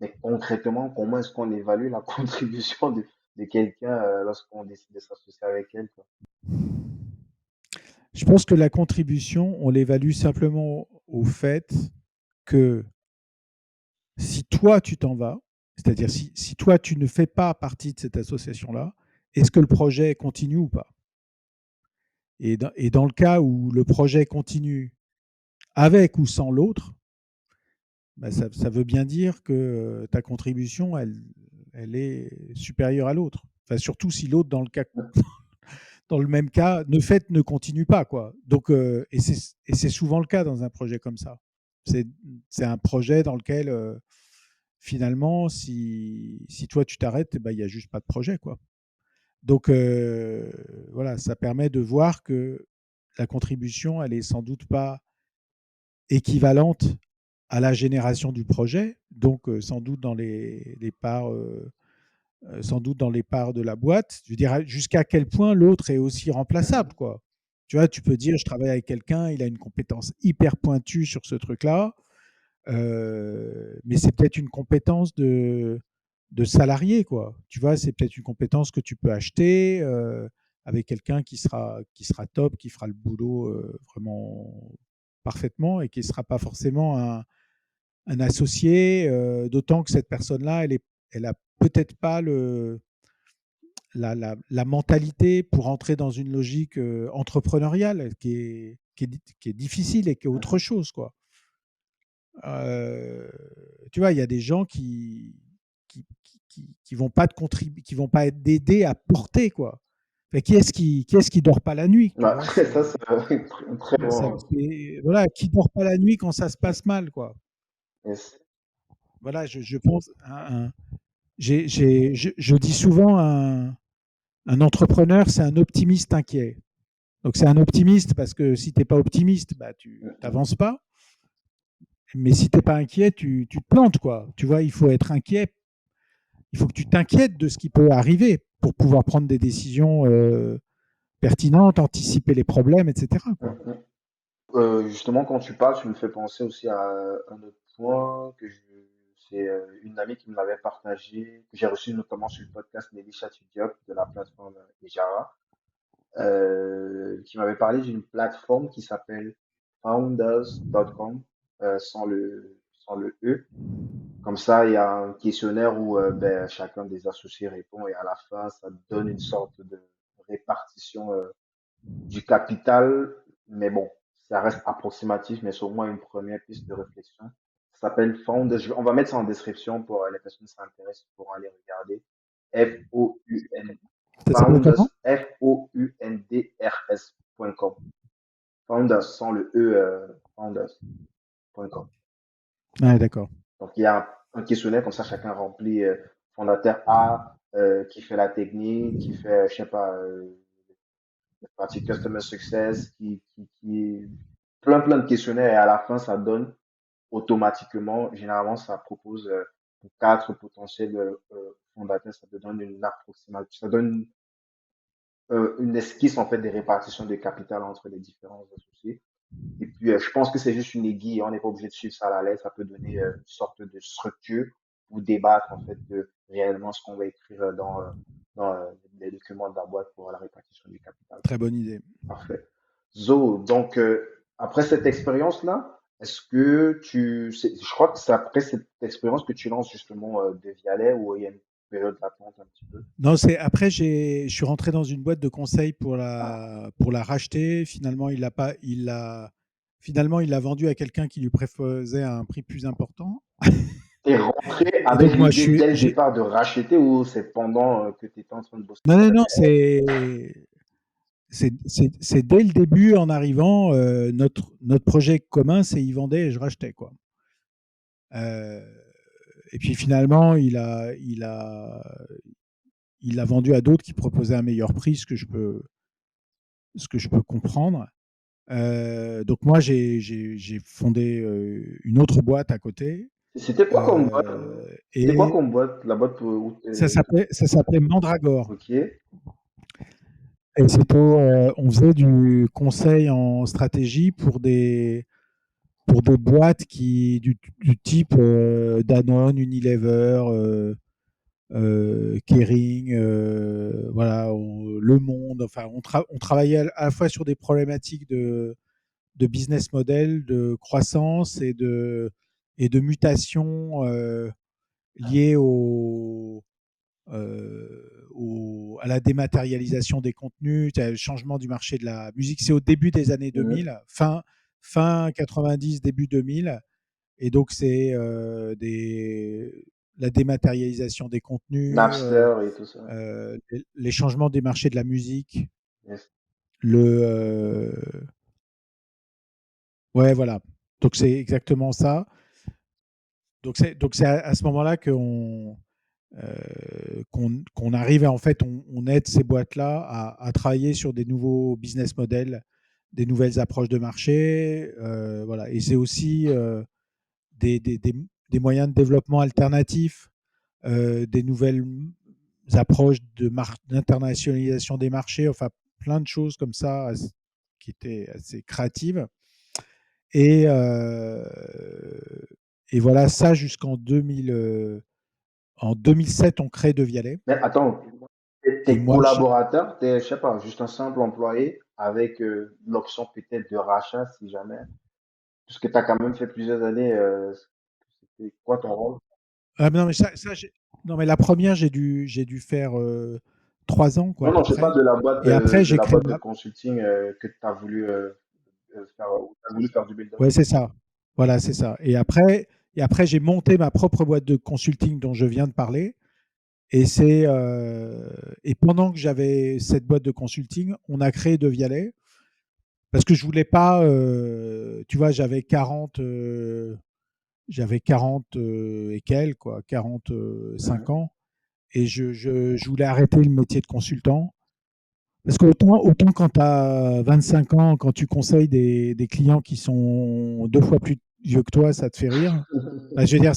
Mais concrètement, comment est-ce qu'on évalue la contribution de quelqu'un lorsqu'on décide de s'associer avec elle, quoi? Je pense que la contribution, on l'évalue simplement au fait que si toi, tu t'en vas, c'est-à-dire si toi, tu ne fais pas partie de cette association-là, est-ce que le projet continue ou pas? Et dans le cas où le projet continue avec ou sans l'autre, bah, ça veut bien dire que ta contribution, elle est supérieure à l'autre. Enfin, surtout si l'autre, dans le même cas, ne continue pas, quoi. Donc, et c'est souvent le cas dans un projet comme ça. C'est, c'est un projet dans lequel, finalement, si toi tu t'arrêtes, il n'y a juste pas de projet, quoi. Donc, voilà, ça permet de voir que la contribution, elle est sans doute pas équivalente à la génération du projet, donc sans doute dans les parts, sans doute dans les parts de la boîte. Je veux dire, jusqu'à quel point l'autre est aussi remplaçable, Mhm. quoi. Tu vois, tu peux dire, je travaille avec quelqu'un, il a une compétence hyper pointue sur ce truc-là, mais c'est peut-être une compétence de salarié, quoi. Tu vois, c'est peut-être une compétence que tu peux acheter avec quelqu'un qui sera top, qui fera le boulot vraiment parfaitement et qui ne sera pas forcément un associé, d'autant que cette personne-là, elle a peut-être pas la mentalité pour entrer dans une logique entrepreneuriale qui est difficile et qui est autre Mhm. chose, quoi. Tu vois, il y a des gens qui vont pas qui vont pas être aidés à porter, quoi. Enfin, qui est-ce qui dort pas la nuit, tu Ouais, vois? ça, c'est un très bon. Voilà, qui dort pas la nuit quand ça se passe mal, quoi. Yes. Voilà, je pense, je dis souvent un entrepreneur, c'est un optimiste inquiet. Donc c'est un optimiste parce que si t'es pas optimiste, bah tu Mhm. t'avances pas. Mais si t'es pas inquiet, tu te plantes, quoi. Tu vois, il faut être inquiet. Il faut que tu t'inquiètes de ce qui peut arriver pour pouvoir prendre des décisions pertinentes, anticiper les problèmes, etc., quoi. Mhm. Justement, quand tu parles, tu me fais penser aussi à un autre point c'est une amie qui me l'avait partagé, que j'ai reçu notamment sur le podcast Nelly Diop de la plateforme Ejara, qui m'avait parlé d'une plateforme qui s'appelle founders.com, sans le E. Comme ça, il y a un questionnaire où ben, chacun des associés répond et à la fin, ça donne une sorte de répartition du capital, mais bon, ça reste approximatif, mais c'est au moins une première piste de réflexion. Ça s'appelle Founders. On va mettre ça en description pour les personnes qui s'intéressent pour aller regarder. F-O-U-N, Ça s'appelle Founders, comment? Founders.com. Founders, sans le E, founders.com. Ouais, d'accord. Donc, il y a un questionnaire, comme ça, chacun remplit fondateur A, qui fait la technique, qui fait, je sais pas, partie Customer Success, plein de questionnaires et à la fin, ça donne automatiquement, généralement, ça propose pour quatre potentiels fondateurs, ça te donne une approximation, ça donne une esquisse en fait des répartitions de capital entre les différents associés. Et puis, je pense que c'est juste une aiguille, on n'est pas obligé de suivre ça à la lettre, ça peut donner une sorte de structure pour débattre en fait de réellement ce qu'on va écrire dans les documents de la boîte pour la répartition du capital. Très bonne idée. Parfait. Zo, donc après cette expérience-là, est-ce que je crois que c'est après cette expérience que tu lances justement de Vialet ou il y a une période d'attente un petit peu? Non, c'est après je suis rentré dans une boîte de conseil Ah, pour la racheter. Finalement, finalement il l'a vendu à quelqu'un qui lui proposait un prix plus important. t'es rentré Et avec donc moi, l'idée dès le départ de racheter ou c'est pendant que tu étais en train de bosser non, avec non, non, elle? c'est dès le début en arrivant, notre projet commun, c'est il vendait et je rachetais, quoi. Euh, et puis finalement, il l'a vendu à d'autres qui proposaient un meilleur prix, ce que je peux comprendre. Donc moi, j'ai fondé une autre boîte à côté. C'était quoi comme boîte? C'était quoi Et comme boîte? La boîte où ça s'appelait Mandragore. ok. Et c'était, on faisait du conseil en stratégie pour pour des boîtes du type Danone, Unilever, Kering, voilà, Le Monde. Enfin, on travaillait à la fois sur des problématiques de business model, de croissance et de mutation liées à la dématérialisation des contenus, le changement du marché de la musique. C'est au début des années Mhm. 2000, fin 90, début 2000. Et donc, c'est la dématérialisation des contenus, Napster et tout ça. les changements des marchés de la musique, Yes. le, ouais, voilà. Donc, c'est exactement ça. Donc c'est à ce moment-là qu'on arrive en fait, on aide ces boîtes-là à travailler sur des nouveaux business models, des nouvelles approches de marché, voilà. Et c'est aussi des moyens de développement alternatifs, des nouvelles approches d'internationalisation des marchés, enfin plein de choses comme ça qui étaient assez créatives. Et, euh, et voilà, ça jusqu'en 2000. En 2007, on crée De Vialet. Mais attends, Et tes moi, collaborateurs, t'es, je sais pas, juste un simple employé avec l'option peut-être de rachat si jamais. Puisque tu as quand même fait plusieurs années, c'était quoi ton rôle? ah, non, mais non, mais la première, j'ai dû faire 3 ans, quoi, Non, à non, peu je parle près. Et après, de j'ai la créé boîte de consulting que tu as voulu faire, où t'as voulu faire du build-up. Ouais, c'est ça. Voilà, c'est ça. Et après j'ai monté ma propre boîte de consulting dont je viens de parler. Et et pendant que j'avais cette boîte de consulting, on a créé De Vialet parce que je voulais pas, tu vois, j'avais 40 et quelques, quoi, 45 Mhm. ans. Et je voulais arrêter le métier de consultant. Parce autant quand tu as 25 ans, quand tu conseilles des clients qui sont 2 fois plus vieux que toi, ça te fait rire. Enfin, je veux dire,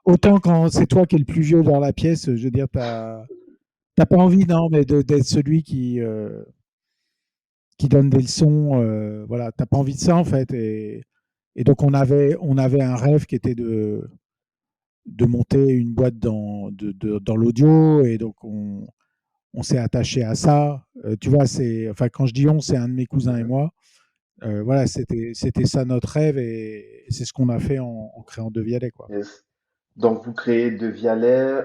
autant quand c'est toi qui es le plus vieux dans la pièce, je veux dire, t'as pas envie, non, mais d'être celui qui donne des leçons. Voilà, t'as pas envie de ça, en fait. Et donc, on avait un rêve qui était de monter une boîte dans l'audio. Et donc, on s'est attaché à ça. Tu vois, enfin, quand je dis on, c'est un de mes cousins et Mhm. moi. Voilà, c'était ça notre rêve et c'est ce qu'on a fait en créant De Vialet, quoi. Yes. Donc, vous créez De Vialet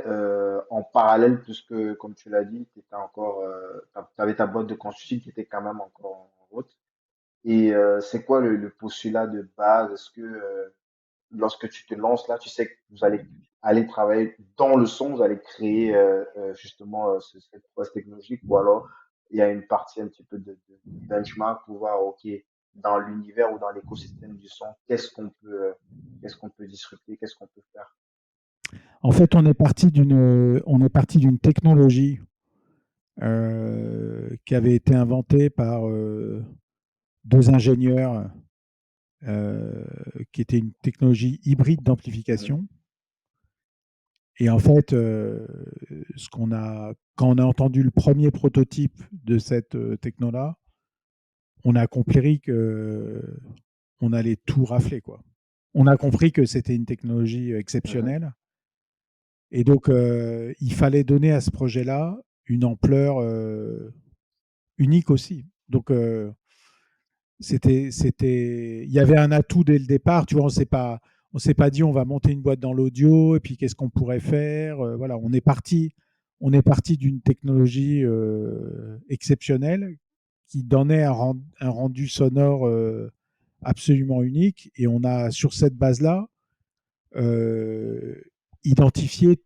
en parallèle, puisque, comme tu l'as dit, tu avais ta boîte de consulting qui était quand même encore en route. Et c'est quoi le postulat de base? Est-ce que lorsque tu te lances là, tu sais que vous allez aller travailler dans le son, vous allez créer justement cette prouesse technologique, ou alors il y a une partie un petit peu de benchmark pour voir, OK, dans l'univers ou dans l'écosystème du son, qu'est-ce qu'on peut disrupter, qu'est-ce qu'on peut faire. En fait, on est parti d'une technologie qui avait été inventée par 2 ingénieurs, euh, qui était une technologie hybride Mhm, d'amplification. Et en fait, quand on a entendu le premier prototype de cette techno-là, on a compris que on allait tout rafler, quoi. On a compris que c'était une technologie mhm. exceptionnelle. Et donc, il fallait donner à ce projet-là une ampleur unique aussi. Donc, il y avait un atout dès le départ. Tu vois, on s'est pas dit on va monter une boîte dans l'audio et puis qu'est-ce qu'on pourrait faire. Voilà, on est parti d'une technologie exceptionnelle qui donnait un rendu sonore absolument unique. Et on a, sur cette base-là, euh, identifié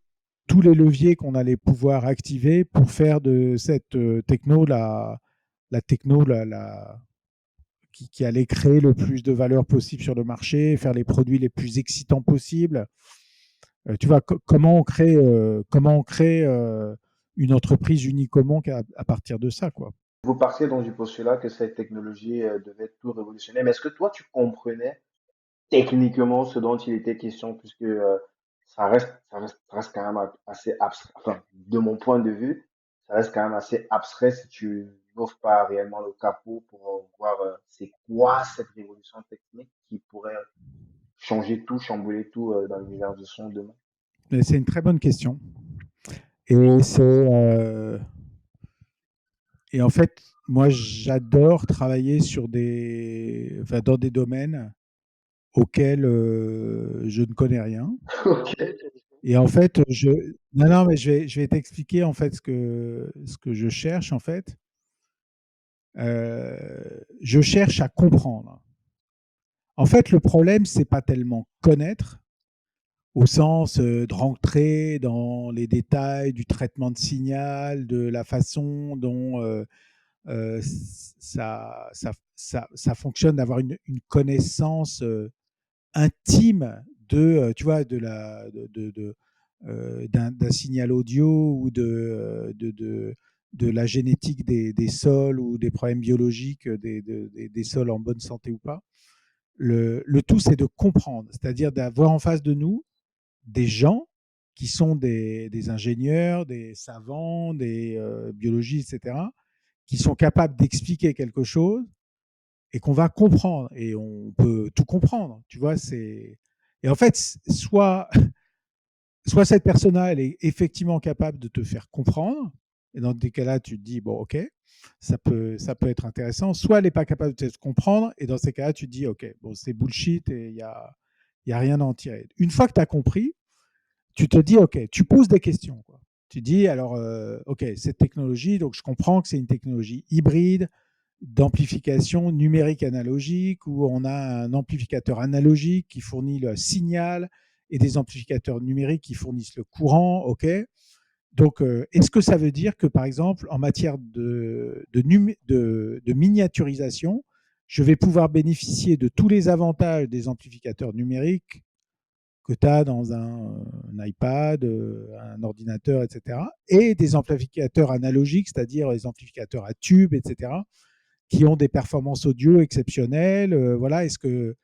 tous les leviers qu'on allait pouvoir activer pour faire de cette techno la techno qui allait créer le plus de valeur possible sur le marché, faire les produits les plus excitants possibles. Tu vois, comment on crée une entreprise unique au monde à partir de ça, quoi. Vous partiez donc du postulat que cette technologie devait tout révolutionner, mais est-ce que toi, tu comprenais techniquement ce dont il était question, puisque ça reste quand même assez abstrait, enfin, de mon point de vue, ça reste quand même assez abstrait si tu n'ouvres pas réellement le capot pour voir c'est quoi cette révolution technique. qui pourrait changer tout, chambouler tout dans l'univers du son demain? Mais c'est une très bonne question. Et et en fait, moi, j'adore travailler enfin, dans des domaines auxquels je ne connais rien. Ok. Et en fait, non, non, mais je vais t'expliquer en fait ce que je cherche en fait. Je cherche à comprendre. En fait, le problème, c'est pas tellement connaître, au sens de rentrer dans les détails du traitement de signal, de la façon dont ça fonctionne, d'avoir une connaissance intime tu vois, d'un signal audio ou de la génétique des sols ou des problèmes biologiques des sols en bonne santé ou pas. Le tout, c'est de comprendre, c'est-à-dire d'avoir en face de nous des gens qui sont des ingénieurs, des savants, des biologistes, etc., qui sont capables d'expliquer quelque chose et qu'on va comprendre. Et on peut tout comprendre, tu vois. Et en fait, soit cette personne-là, elle est effectivement capable de te faire comprendre, et dans des cas-là, tu te dis, bon, ok, ça peut être intéressant, soit elle n'est pas capable de te comprendre, et dans ces cas-là, tu te dis, ok, bon, c'est bullshit et y a rien à en tirer. Une fois que tu as compris, tu te dis, OK, tu poses des questions, quoi. Tu dis, alors, OK, cette technologie, donc je comprends que c'est une technologie hybride d'amplification numérique analogique où on a un amplificateur analogique qui fournit le signal et des amplificateurs numériques qui fournissent le courant. OK. Donc, est-ce que ça veut dire que, par exemple, en matière de miniaturisation, je vais pouvoir bénéficier de tous les avantages des amplificateurs numériques que tu as dans un iPad, un ordinateur, etc., et des amplificateurs analogiques, c'est-à-dire les amplificateurs à tube, etc., qui ont des performances audio exceptionnelles. Voilà, est-ce que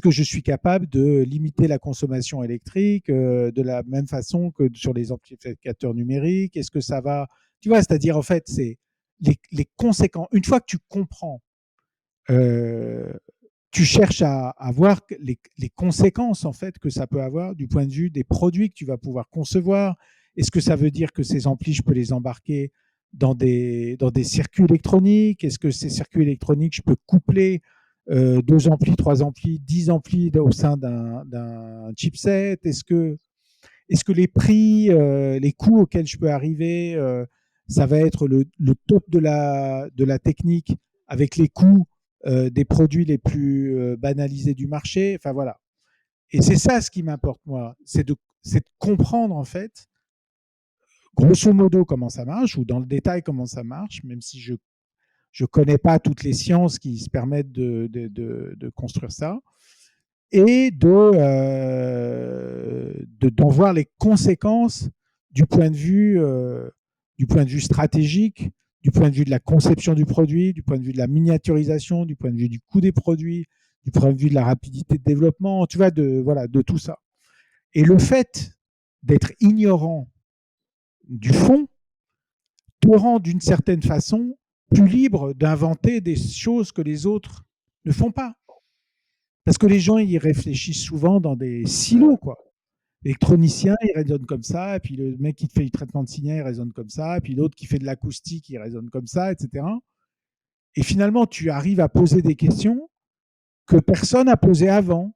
je suis capable de limiter la consommation électrique de la même façon que sur les amplificateurs numériques? Est-ce que ça va... Tu vois, c'est-à-dire, en fait, c'est les conséquences. Une fois que tu comprends euh, tu cherches à voir les conséquences en fait que ça peut avoir du point de vue des produits que tu vas pouvoir concevoir. Est-ce que ça veut dire que ces amplis, je peux les embarquer dans des circuits électroniques? Est-ce que ces circuits électroniques, je peux coupler 2 amplis, 3 amplis, 10 amplis au sein d'un chipset? Est-ce que les prix, les coûts auxquels je peux arriver, ça va être le top de la technique avec les coûts des produits les plus banalisés du marché. Enfin voilà. Et c'est ça ce qui m'importe moi, c'est de comprendre en fait, grosso modo comment ça marche ou dans le détail comment ça marche, même si je connais pas toutes les sciences qui se permettent de construire ça et d'en voir les conséquences du point de vue du point de vue stratégique, du point de vue de la conception du produit, du point de vue de la miniaturisation, du point de vue du coût des produits, du point de vue de la rapidité de développement, tu vois, voilà, de tout ça. Et le fait d'être ignorant du fond te rend d'une certaine façon plus libre d'inventer des choses que les autres ne font pas. Parce que les gens, ils réfléchissent souvent dans des silos, quoi. L'électronicien, il résonne comme ça, et puis le mec qui fait du traitement de signal, il résonne comme ça, et puis l'autre qui fait de l'acoustique, il résonne comme ça, etc. Et finalement, tu arrives à poser des questions que personne n'a posées avant.